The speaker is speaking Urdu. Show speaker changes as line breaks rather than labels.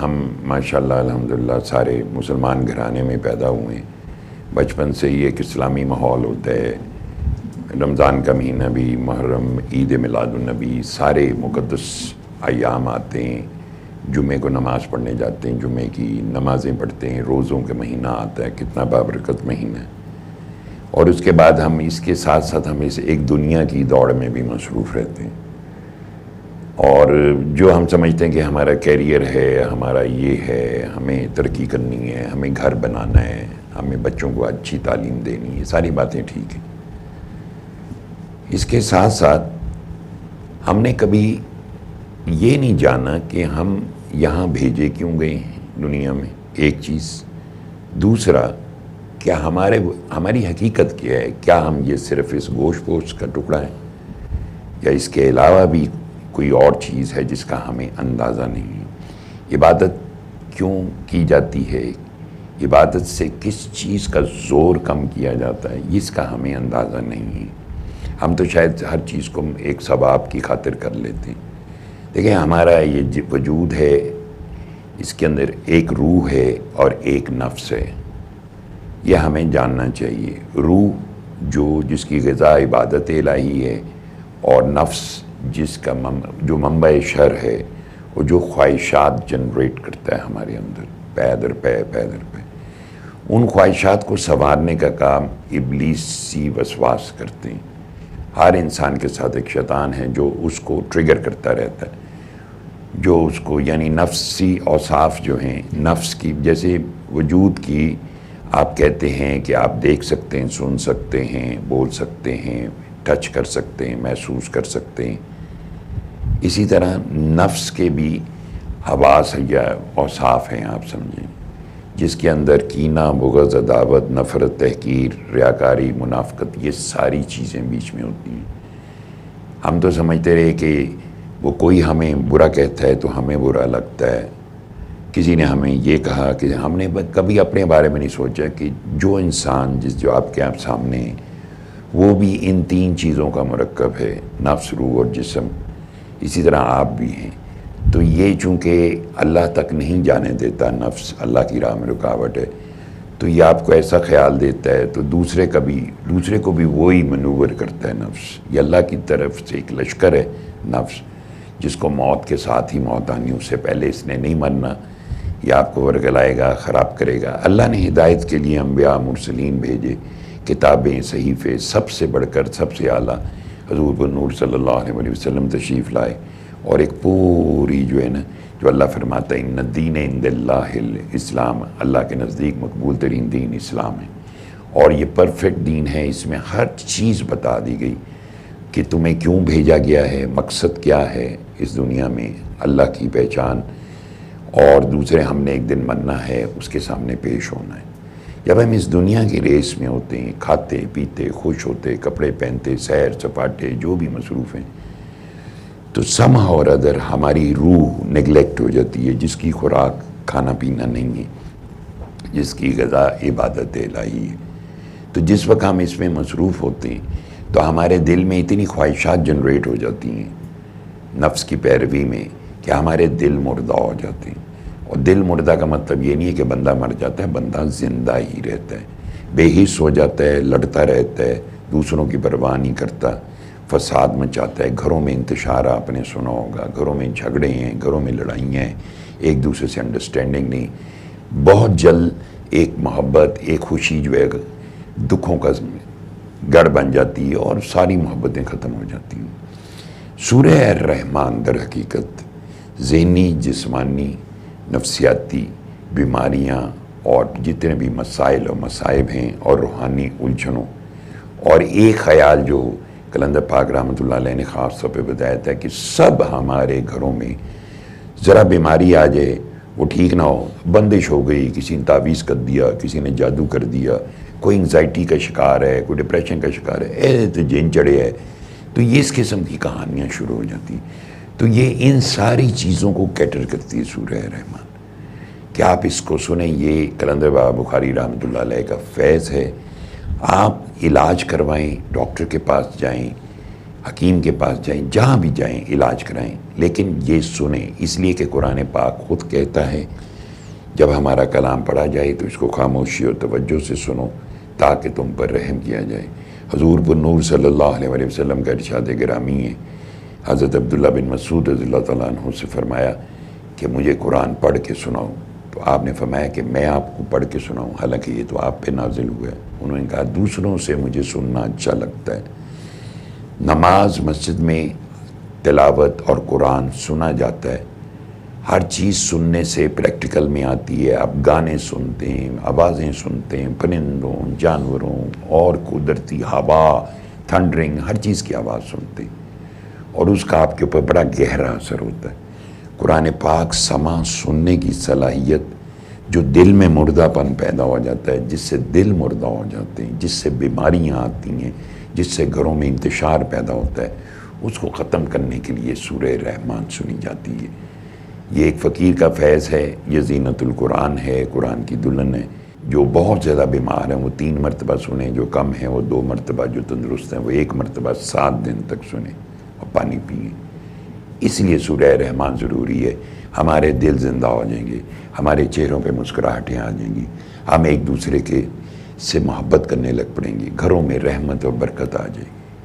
ہم ماشاءاللہ الحمدللہ سارے مسلمان گھرانے میں پیدا ہوئے ہیں. بچپن سے ہی ایک اسلامی ماحول ہوتا ہے. رمضان کا مہینہ بھی، محرم، عید میلاد النبی، سارے مقدس ایام آتے ہیں. جمعے کو نماز پڑھنے جاتے ہیں، جمعے کی نمازیں پڑھتے ہیں. روزوں کا مہینہ آتا ہے، کتنا بابرکت مہینہ ہے. اور اس کے بعد ہم اس کے ساتھ ساتھ ہم اس ایک دنیا کی دوڑ میں بھی مصروف رہتے ہیں. اور جو ہم سمجھتے ہیں کہ ہمارا کیریئر ہے، ہمارا یہ ہے، ہمیں ترقی کرنی ہے، ہمیں گھر بنانا ہے، ہمیں بچوں کو اچھی تعلیم دینی ہے، ساری باتیں ٹھیک ہیں. اس کے ساتھ ساتھ ہم نے کبھی یہ نہیں جانا کہ ہم یہاں بھیجے کیوں گئے ہیں دنیا میں، ایک چیز. دوسرا، کیا ہماری حقیقت کیا ہے؟ کیا ہم یہ صرف اس گوشت پوشت کا ٹکڑا ہے، یا اس کے علاوہ بھی کوئی اور چیز ہے جس کا ہمیں اندازہ نہیں ہے؟ عبادت کیوں کی جاتی ہے؟ عبادت سے کس چیز کا زور کم کیا جاتا ہے، اس کا ہمیں اندازہ نہیں ہے. ہم تو شاید ہر چیز کو ایک ثواب کی خاطر کر لیتے ہیں. دیکھیں، ہمارا یہ وجود ہے، اس کے اندر ایک روح ہے اور ایک نفس ہے. یہ ہمیں جاننا چاہیے. روح جس کی غذا عبادت الہی ہے، اور نفس جس کا جو منبع شر ہے، وہ جو خواہشات جنریٹ کرتا ہے ہمارے اندر پیدر پہ. ان خواہشات کو سنوارنے کا کام ابلیسی وسواس کرتے ہیں. ہر انسان کے ساتھ ایک شیطان ہے جو اس کو ٹریگر کرتا رہتا ہے، جو اس کو یعنی نفسی اوصاف جو ہیں، نفس کی جیسے وجود کی آپ کہتے ہیں کہ آپ دیکھ سکتے ہیں، سن سکتے ہیں، بول سکتے ہیں، ٹچ کر سکتے ہیں، محسوس کر سکتے ہیں. اسی طرح نفس کے بھی حواس یا اوصاف ہیں، آپ سمجھیں، جس کے اندر کینہ، بغض، عداوت، نفرت، تحقیر، ریاکاری، منافقت، یہ ساری چیزیں بیچ میں ہوتی ہیں. ہم تو سمجھتے رہے کہ وہ کوئی ہمیں برا کہتا ہے تو ہمیں برا لگتا ہے. کسی نے ہمیں یہ کہا کہ ہم نے کبھی اپنے بارے میں نہیں سوچا کہ جو انسان جو آپ کے سامنے ہے، وہ بھی ان تین چیزوں کا مرکب ہے، نفس، روح اور جسم. اسی طرح آپ بھی ہیں. تو یہ چونکہ اللہ تک نہیں جانے دیتا، نفس اللہ کی راہ میں رکاوٹ ہے، تو یہ آپ کو ایسا خیال دیتا ہے، تو دوسرے کو بھی وہی منور کرتا ہے نفس. یہ اللہ کی طرف سے ایک لشکر ہے نفس، جس کو موت کے ساتھ ہی موت آنی، اس سے پہلے اس نے نہیں مرنا. یہ آپ کو ورگلائے گا، خراب کرے گا. اللہ نے ہدایت کے لیے انبیاء، مرسلین بھیجے، کتابیں، صحیفے، سب سے بڑھ کر سب سے اعلیٰ حضور نور صلی اللہ علیہ وسلم تشریف لائے. اور ایک پوری جو ہے نا، جو اللہ فرماتا ہے ان الدین عند اللہ الاسلام، اللہ کے نزدیک مقبول ترین دین اسلام ہے. اور یہ پرفیکٹ دین ہے. اس میں ہر چیز بتا دی گئی کہ تمہیں کیوں بھیجا گیا ہے، مقصد کیا ہے اس دنیا میں، اللہ کی پہچان. اور دوسرے، ہم نے ایک دن مرنا ہے، اس کے سامنے پیش ہونا ہے. جب ہم اس دنیا کی ریس میں ہوتے ہیں، کھاتے پیتے، خوش ہوتے، کپڑے پہنتے، سیر سپاٹے جو بھی مصروف ہیں، تو سمہا اور ادر ہماری روح نگلیکٹ ہو جاتی ہے، جس کی خوراک کھانا پینا نہیں ہے، جس کی غذا عبادت الہی ہے. تو جس وقت ہم اس میں مصروف ہوتے ہیں تو ہمارے دل میں اتنی خواہشات جنریٹ ہو جاتی ہیں نفس کی پیروی میں کہ ہمارے دل مردہ ہو جاتے ہیں. اور دل مردہ کا مطلب یہ نہیں ہے کہ بندہ مر جاتا ہے، بندہ زندہ ہی رہتا ہے، بے حس ہو جاتا ہے، لڑتا رہتا ہے، دوسروں کی پرواہ نہیں کرتا، فساد مچاتا ہے. گھروں میں انتشار آپ نے سنا ہوگا، گھروں میں جھگڑے ہیں، گھروں میں لڑائیاں ہیں، ایک دوسرے سے انڈرسٹینڈنگ نہیں. بہت جلد ایک محبت، ایک خوشی جو ہے دکھوں کا گڑھ بن جاتی ہے اور ساری محبتیں ختم ہو جاتی ہیں. سورہ الرحمن در حقیقت ذہنی، جسمانی، نفسیاتی بیماریاں اور جتنے بھی مسائل اور مصائب ہیں اور روحانی الجھنوں، اور ایک خیال جو قلندر پاک رحمۃ اللہ علیہ نے خاص طور پہ بتایا تھا کہ سب ہمارے گھروں میں ذرا بیماری آ جائے، وہ ٹھیک نہ ہو، بندش ہو گئی، کسی نے تعویذ کر دیا، کسی نے جادو کر دیا، کوئی انگزائٹی کا شکار ہے، کوئی ڈپریشن کا شکار ہے، تو جن چڑھے ہے، تو یہ اس قسم کی کہانیاں شروع ہو جاتی ہیں. تو یہ ان ساری چیزوں کو کیٹر کرتی ہے سورہ رحمان. کہ آپ اس کو سنیں، یہ قلندر بابا بخاری رحمۃ اللہ علیہ کا فیض ہے. آپ علاج کروائیں، ڈاکٹر کے پاس جائیں، حکیم کے پاس جائیں، جہاں بھی جائیں علاج کرائیں، لیکن یہ سنیں، اس لیے کہ قرآن پاک خود کہتا ہے جب ہمارا کلام پڑھا جائے تو اس کو خاموشی اور توجہ سے سنو تاکہ تم پر رحم کیا جائے۔ حضور پر نور صلی اللہ علیہ وسلم کا ارشاد گرامی ہے، حضرت عبداللہ بن مسعود رضی اللہ تعالیٰ عنہ سے فرمایا کہ مجھے قرآن پڑھ کے سناؤ، تو آپ نے فرمایا کہ میں آپ کو پڑھ کے سناؤں، حالانکہ یہ تو آپ پہ نازل ہوا ہے۔ انہوں نے کہا دوسروں سے مجھے سننا اچھا لگتا ہے۔ نماز مسجد میں تلاوت اور قرآن سنا جاتا ہے، ہر چیز سننے سے پریکٹیکل میں آتی ہے۔ آپ گانے سنتے ہیں، آوازیں سنتے ہیں، پرندوں، جانوروں اور قدرتی ہوا، تھنڈرنگ، ہر چیز کی آواز سنتے ہیں اور اس کا آپ کے اوپر بڑا گہرا اثر ہوتا ہے۔ قرآن پاک سماع سننے کی صلاحیت جو دل میں مردہ پن پیدا ہو جاتا ہے، جس سے دل مردہ ہو جاتے ہیں، جس سے بیماریاں آتی ہیں، جس سے گھروں میں انتشار پیدا ہوتا ہے، اس کو ختم کرنے کے لیے سورہ رحمان سنی جاتی ہے۔ یہ ایک فقیر کا فیض ہے، یہ زینت القرآن ہے، قرآن کی دلہن ہے۔ جو بہت زیادہ بیمار ہیں وہ 3 مرتبہ سنیں، جو کم ہیں وہ 2 مرتبہ، جو تندرست ہیں وہ 1 مرتبہ 7 دن تک سنیں اور پانی پئیں۔ اس لیے سورہ رحمان ضروری ہے۔ ہمارے دل زندہ ہو جائیں گے، ہمارے چہروں پہ مسکراہٹیں آ جائیں گی، ہم ایک دوسرے کے سے محبت کرنے لگ پڑیں گے، گھروں میں رحمت اور برکت آ جائے گی۔